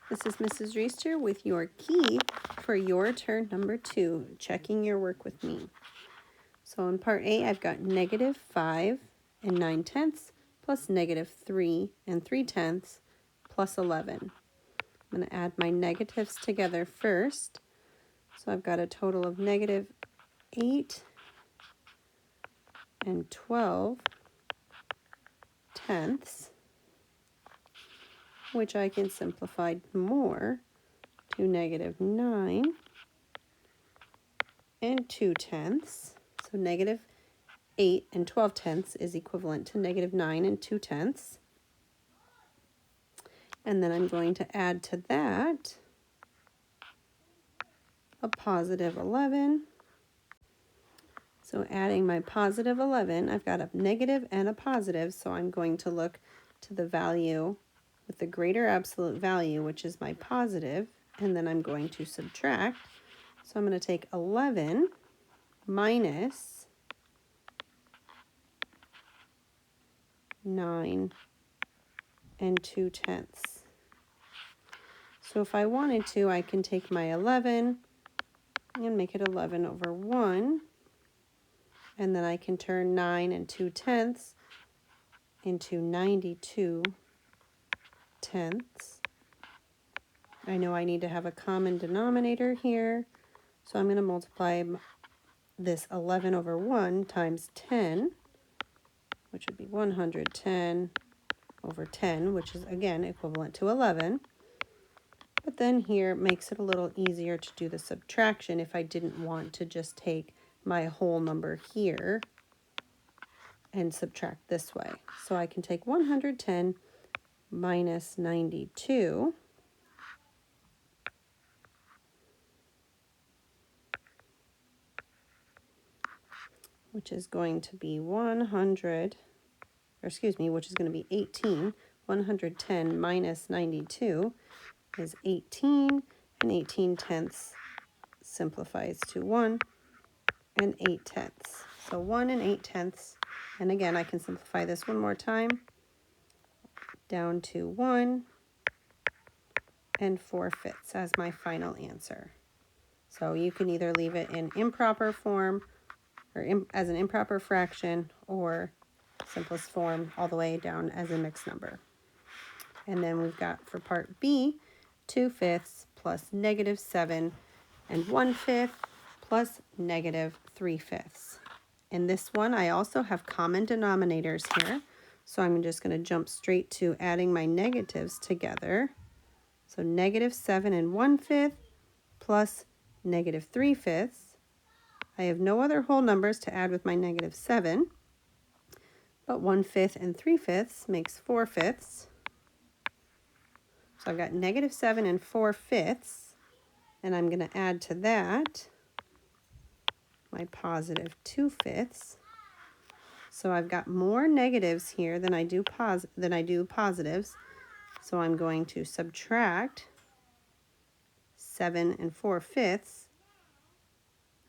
This is Mrs. Reister with your key for your turn number 2, checking your work with me. So in part A, I've got -5 and 9/10 plus -3 and 3/10 plus 11. I'm going to add my negatives together first. So I've got a total of -8 and 12/10, which I can simplify more to -9 and 2/10. So -8 and 12/10 is equivalent to -9 and 2/10. And then I'm going to add to that a +11. So adding my +11, I've got a negative and a positive, so I'm going to look to the value with the greater absolute value, which is my positive, and then I'm going to subtract. So I'm going to take 11 minus 9 and 2/10. So if I wanted to, I can take my 11 and make it 11/1. And then I can turn 9 and 2/10 into 92/10. I know I need to have a common denominator here, so I'm going to multiply this 11/1 times 10, which would be 110/10, which is again equivalent to 11. But then here it makes it a little easier to do the subtraction if I didn't want to just take my whole number here and subtract this way. So I can take 110 minus 92, which is going to be 18. 110 minus 92 is 18, and 18/10 simplifies to 1 and 8/10. So 1 and 8/10, and again I can simplify this one more time down to 1 and 4/5 as my final answer. So you can either leave it in improper form or as an improper fraction, or simplest form all the way down as a mixed number. And then we've got for part B, 2/5 plus -7 and 1/5 plus -3/5. In this one, I also have common denominators here. So I'm just going to jump straight to adding my negatives together. So -7 and 1/5 plus -3/5. I have no other whole numbers to add with my -7, but 1/5 and 3/5 makes 4/5. So I've got -7 and 4/5, and I'm going to add to that my +2/5. So I've got more negatives here than I do positives. So I'm going to subtract 7 and 4/5.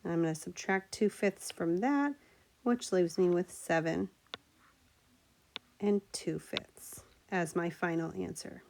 And I'm going to subtract 2/5 from that, which leaves me with 7 and 2/5 as my final answer.